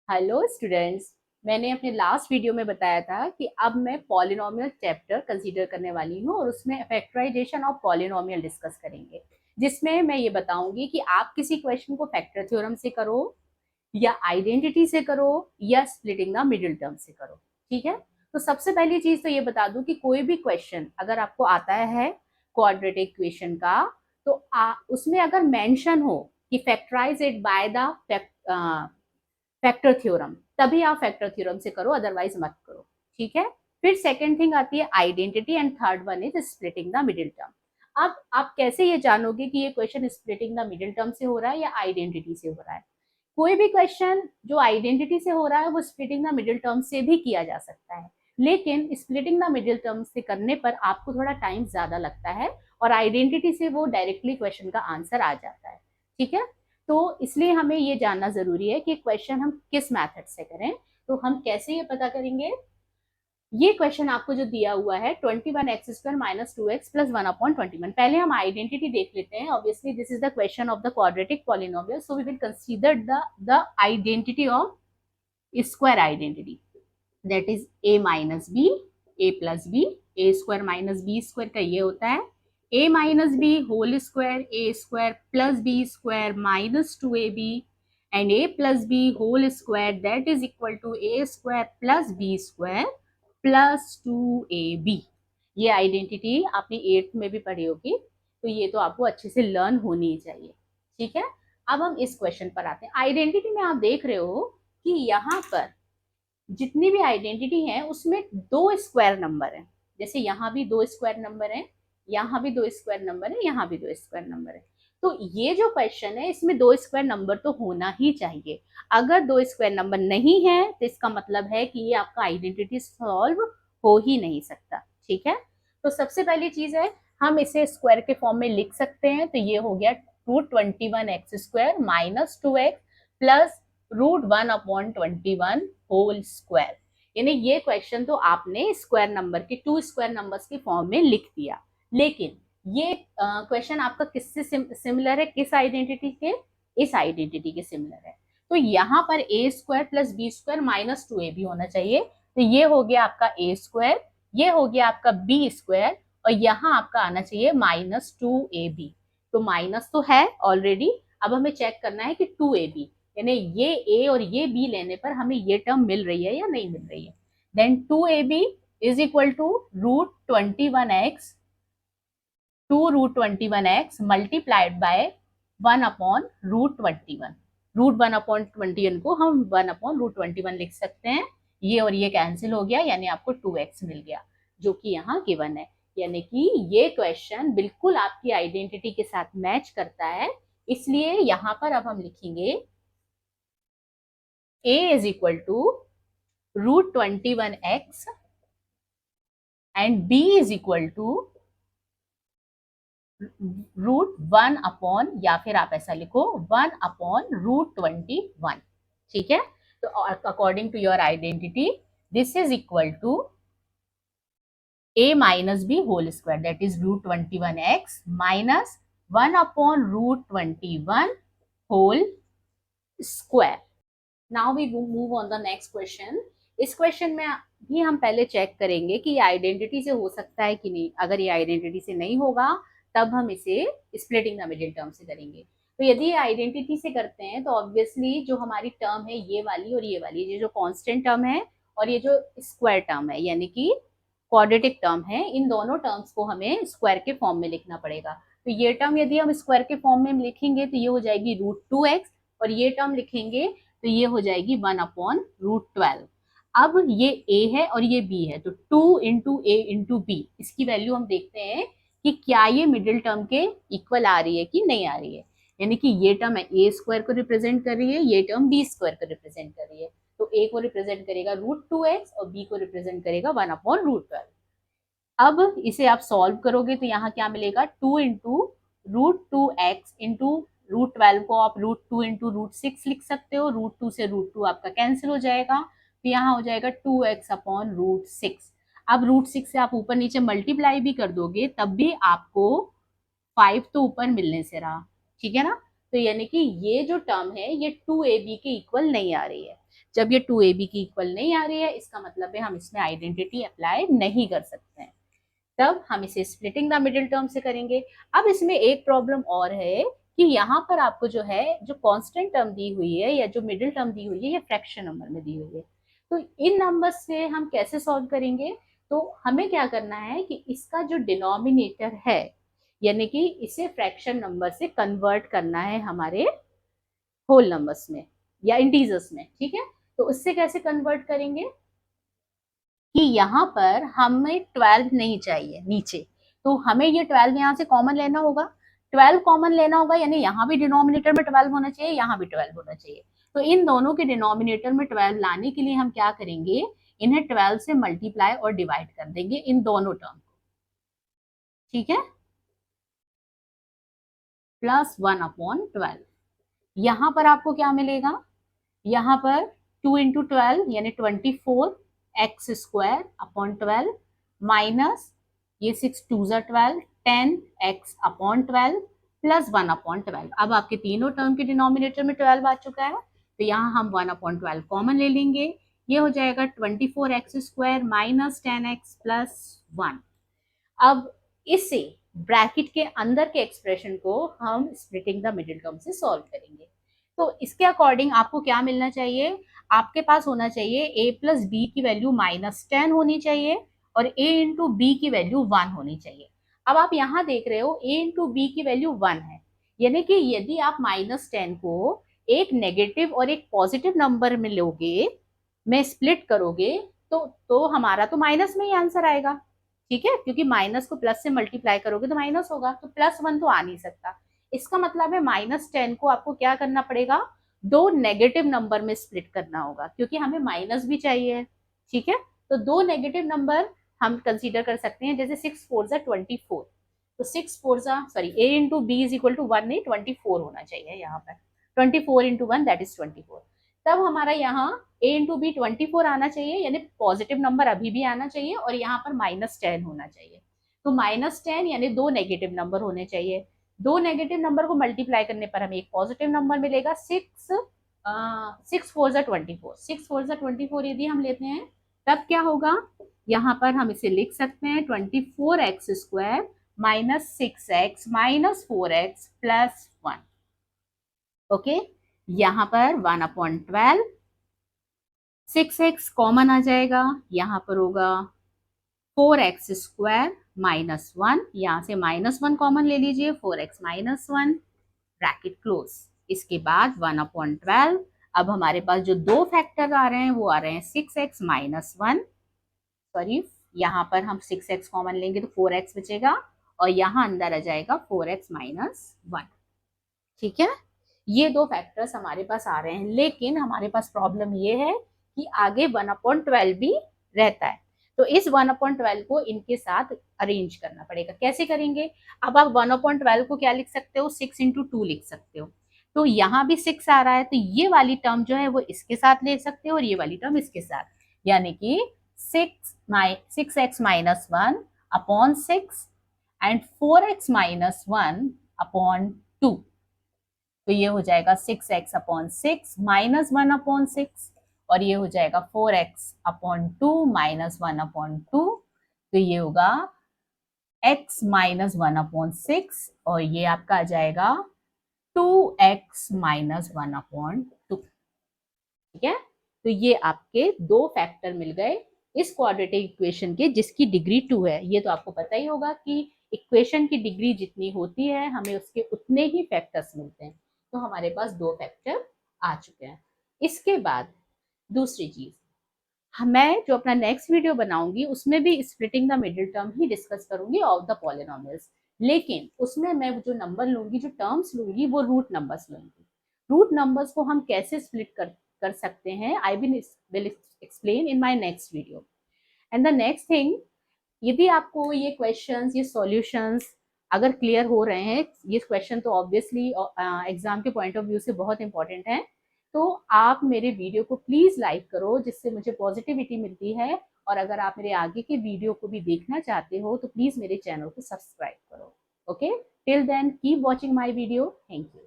Hello students. मैंने अपने last video में बताया था कि अब मैं पॉलिनोमियल चैप्टर कंसीडर करने वाली हूँ और उसमें फैक्टराइजेशन ऑफ पॉलिनोमियल डिस्कस करेंगे, जिसमें मैं ये बताऊंगी कि आप किसी क्वेश्चन को फैक्टर थ्योरम से करो या आइडेंटिटी से करो या स्प्लिटिंग द मिडिल टर्म से करो। ठीक है, तो सबसे पहली चीज तो ये बता दूं कि कोई भी क्वेश्चन अगर आपको आता है क्वाड्रेटिक इक्वेशन का, तो उसमें अगर मेंशन हो कि factorize it by the factor theorem, तभी आप फैक्टर थ्योरम से करो, अदरवाइज मत करो। ठीक है, फिर सेकंड थिंग आती है identity and third one is splitting the middle term. अब आप कैसे ये जानोगे कि ये question splitting the middle term से हो रहा है या आइडेंटिटी से हो रहा है? कोई भी क्वेश्चन जो आइडेंटिटी से हो रहा है वो स्प्लिटिंग द मिडिल टर्म से भी किया जा सकता है, लेकिन स्प्लिटिंग द मिडिल टर्म से करने पर आपको थोड़ा टाइम ज्यादा लगता है और आइडेंटिटी से वो डायरेक्टली क्वेश्चन का आंसर आ जाता है। ठीक है, तो इसलिए हमें ये जानना जरूरी है कि क्वेश्चन हम किस मेथड से करें। तो हम कैसे ये पता करेंगे? ये क्वेश्चन आपको जो दिया हुआ है 21x² माइनस 2x प्लस 1/21, पहले हम आइडेंटिटी देख लेते हैं। Obviously this is the question of the quadratic polynomial, so we will consider the identity of square identity, that is a minus b a plus b, a square minus b square का ये होता है a minus b whole square a square plus b square minus 2ab and a plus b whole square that is equal to a square plus b square plus 2ab। ये identity आपने 8th में भी पढ़ी होगी, तो ये तो आपको अच्छे से लर्न होनी ही चाहिए। ठीक है, अब हम इस क्वेश्चन पर आते हैं। आइडेंटिटी में आप देख रहे हो कि यहाँ पर जितनी भी आइडेंटिटी है उसमें दो स्क्वायर नंबर है। जैसे यहाँ भी दो स्क्वायर नंबर है, यहाँ भी दो स्क्वायर नंबर है, यहाँ भी दो स्क्वायर नंबर है। तो ये जो क्वेश्चन है इसमें दो स्क्वायर नंबर तो होना ही चाहिए। अगर दो स्क्वायर नंबर नहीं है तो इसका मतलब है कि ये आपका आइडेंटिटी सॉल्व हो ही नहीं सकता। ठीक है, तो सबसे पहली चीज है हम इसे स्क्वायर के फॉर्म में लिख सकते हैं। तो ये हो गया √21x² minus 2x plus √1/21 whole square. यानी ये क्वेश्चन तो आपने स्क्वायर नंबर के टू स्क्वायर नंबर्स के फॉर्म में लिख दिया, लेकिन ये क्वेश्चन आपका किससे सिमिलर है? किस आइडेंटिटी के? इस आइडेंटिटी के सिमिलर है। तो यहाँ पर a square plus b square minus 2ab होना चाहिए। तो ये हो गया आपका ए स्क्वायर, ये हो गया आपका बी स्क्वायर, और यहाँ आपका आना चाहिए -2ab। तो माइनस तो है ऑलरेडी, अब हमें चेक करना है कि 2ab, यानी ये ए और ये बी लेने पर हमें ये टर्म मिल रही है या नहीं मिल रही है। Then 2ab is equal to √21x, 2√21x multiplied by 1/√21। √1/21 को हम 1/√21 लिख सकते हैं। ये और ये कैंसिल हो गया, यानी आपको 2x मिल गया, जो कि यहाँ गिवन है। यानी कि ये क्वेश्चन बिल्कुल आपकी आइडेंटिटी के साथ मैच करता है। इसलिए यहाँ पर अब हम लिखेंगे a is equal to √21x and b is equal to √1 या फिर आप ऐसा लिखो 1/√21। ठीक है, तो according to your identity this is equal to a minus b whole square that is √21x minus 1/√21 whole square. Now we move on the next question. इस question में भी हम पहले चेक करेंगे कि ये आइडेंटिटी से हो सकता है कि नहीं। अगर ये आइडेंटिटी से नहीं होगा तब हम इसे स्प्लिटिंग द मिडिल टर्म से करेंगे। तो यदि ये आइडेंटिटी से करते हैं तो ऑब्वियसली जो हमारी टर्म है ये वाली और ये वाली, ये जो कांस्टेंट टर्म है और ये जो स्क्वायर टर्म है यानी कि क्वाड्रेटिक टर्म है, इन दोनों टर्म्स को हमें स्क्वायर के फॉर्म में लिखना पड़ेगा। तो ये टर्म यदि हम स्क्वायर के फॉर्म में लिखेंगे तो ये हो जाएगी √2x, और ये टर्म लिखेंगे तो ये हो जाएगी 1/√12। अब ये a है और ये b है, तो 2 इंटू ए इंटू बी, इसकी वैल्यू हम देखते हैं कि क्या ये मिडिल टर्म के इक्वल आ रही है कि नहीं आ रही है। यानी कि ये टर्म है a स्क्वायर को रिप्रेजेंट कर रही है, ये टर्म b स्क्वायर को रिप्रेजेंट कर रही है। तो a को रिप्रेजेंट करेगा √2x और b को रिप्रेजेंट करेगा 1/√12। अब इसे आप सॉल्व करोगे तो यहाँ क्या मिलेगा? 2 इंटू √2x इंटू √12 को आप √2 इंटू √6 लिख सकते हो। √2 से √2 आपका कैंसिल हो जाएगा, तो यहाँ हो जाएगा 2x/√6। अब √6 से आप ऊपर नीचे मल्टीप्लाई भी कर दोगे तब भी आपको 5 तो ऊपर मिलने से रहा। ठीक है ना, तो यानी कि ये जो टर्म है ये 2ab के इक्वल नहीं आ रही है। जब ये 2ab की इक्वल नहीं आ रही है, इसका मतलब है हम इसमें आइडेंटिटी अप्लाई नहीं कर सकते हैं, तब हम इसे स्प्लिटिंग द मिडिल टर्म से करेंगे। अब इसमें एक प्रॉब्लम और है कि यहाँ पर आपको जो है जो कांस्टेंट टर्म दी हुई है या जो मिडिल टर्म दी हुई है ये फ्रैक्शन नंबर में दी हुई है। तो इन नंबर से हम कैसे सॉल्व करेंगे? तो हमें क्या करना है कि इसका जो डिनोमिनेटर है यानी कि इसे फ्रैक्शन नंबर से कन्वर्ट करना है हमारे होल नंबर्स में या इंटीजर्स में, ठीक है। तो उससे कैसे कन्वर्ट करेंगे कि यहाँ पर हमें 12 नहीं चाहिए नीचे, तो हमें ये 12 यहाँ से कॉमन लेना होगा। 12 कॉमन लेना होगा यानी यहाँ भी डिनोमिनेटर में 12 होना चाहिए, यहाँ भी 12 होना चाहिए। तो इन दोनों के डिनोमिनेटर में 12 लाने के लिए हम क्या करेंगे, इन्हें 12 से मल्टीप्लाई और डिवाइड कर देंगे इन दोनों टर्म को, ठीक है। प्लस 1/12। यहाँ पर आपको क्या मिलेगा, यहाँ पर 2 × 12 यानी 24x² 12 माइनस ये 6 2 12 10x/12 प्लस 1/12। अब आपके तीनों टर्म के डिनोमिनेटर में 12 आ चुका है, तो यहाँ हम 1/12 कॉमन ले लेंगे। ये हो जाएगा 24x² माइनस 10x प्लस 1। अब इसे ब्रैकेट के अंदर के एक्सप्रेशन को हम स्प्लिटिंग द मिडिल टर्म से सॉल्व करेंगे। तो इसके अकॉर्डिंग आपको क्या मिलना चाहिए, आपके पास होना चाहिए a प्लस बी की वैल्यू -10 होनी चाहिए और a इंटू बी की वैल्यू 1 होनी चाहिए। अब आप यहाँ देख रहे हो a इंटू बी की वैल्यू 1 है, यानी कि यदि आप -10 को एक नेगेटिव और एक पॉजिटिव नंबर में लोगे, में स्प्लिट करोगे, तो हमारा तो माइनस में ही आंसर आएगा, ठीक है, क्योंकि माइनस को प्लस से मल्टीप्लाई करोगे तो माइनस होगा, तो +1 तो आ नहीं सकता। इसका मतलब है -10 को आपको क्या करना पड़ेगा, दो नेगेटिव नंबर में स्प्लिट करना होगा, क्योंकि हमें माइनस भी चाहिए, ठीक है। तो दो नेगेटिव नंबर हम कंसीडर कर सकते हैं, जैसे 6 4 24, तो 6 4 sorry a into b is equal to 1 नहीं 24 होना चाहिए यहाँ पर, 24 इंटू 1 दैट इज 24। तब हमारा यहाँ a इंटू बी 24 आना चाहिए, यानी पॉजिटिव नंबर अभी भी आना चाहिए, और यहाँ पर -10 होना चाहिए। तो -10 यानी दो नेगेटिव नंबर होने चाहिए। दो नेगेटिव नंबर को मल्टीप्लाई करने पर हमें एक पॉजिटिव नंबर मिलेगा। 6 4 24, 6 4 24 यदि हम लेते हैं तब क्या होगा, यहाँ पर हम इसे लिख सकते हैं 24x² minus 6x minus 4x plus 1। Okay, यहाँ पर 1/12, 6x कॉमन आ जाएगा, यहाँ पर होगा 4x² माइनस 1, यहाँ से -1 कॉमन ले लीजिए, 4x माइनस 1 ब्रैकेट क्लोज। इसके बाद 1/12। अब हमारे पास जो दो फैक्टर आ रहे हैं वो आ रहे हैं 6x माइनस 1, सॉरी यहाँ पर हम 6x कॉमन लेंगे तो 4x बचेगा, और यहाँ अंदर आ जाएगा 4x माइनस 1, ठीक है। ये दो फैक्टर्स हमारे पास आ रहे हैं, लेकिन हमारे पास प्रॉब्लम ये है कि आगे 1/12 भी रहता है, तो इस 1/12 को इनके साथ अरेंज करना पड़ेगा। कैसे करेंगे, अब आप 1/12 को क्या लिख सकते हो, 6 × 2 लिख सकते हो। तो यहाँ भी 6 आ रहा है, तो ये वाली टर्म जो है वो इसके साथ ले सकते हो और ये वाली टर्म इसके साथ, यानी कि 6x minus 1/6 and 4x minus 1/2। तो ये हो जाएगा 6x/6 माइनस 1/6, और ये हो जाएगा 4x/2 माइनस 1/2। तो ये होगा x माइनस 1/6, और ये आपका आ जाएगा 2x माइनस 1/2, ठीक है। तो ये आपके दो फैक्टर मिल गए इस क्वाड्रेटिक इक्वेशन के, जिसकी डिग्री 2 है। ये तो आपको पता ही होगा कि इक्वेशन की डिग्री जितनी होती है हमें उसके उतने ही फैक्टर्स मिलते हैं। तो हमारे पास दो फैक्टर आ चुके हैं। इसके बाद दूसरी चीज, मैं जो अपना नेक्स्ट वीडियो बनाऊंगी उसमें भी splitting the middle term he discuss करूंगी ऑफ द पॉलिनोमियल्स, लेकिन उसमें मैं जो नंबर लूंगी, जो टर्म्स लूंगी, वो रूट नंबर्स लूंगी। रूट नंबर्स को हम कैसे स्प्लिट कर सकते हैं, I will explain in my next video. And the next thing, यदि आपको ये क्वेश्चंस, ये सॉल्यूशंस अगर क्लियर हो रहे हैं, ये क्वेश्चन तो ऑब्वियसली एग्जाम के पॉइंट ऑफ व्यू से बहुत इंपॉर्टेंट है, तो आप मेरे वीडियो को प्लीज लाइक करो, जिससे मुझे पॉजिटिविटी मिलती है। और अगर आप मेरे आगे के वीडियो को भी देखना चाहते हो तो प्लीज मेरे चैनल को सब्सक्राइब करो। Okay, till then keep watching my video. Thank you.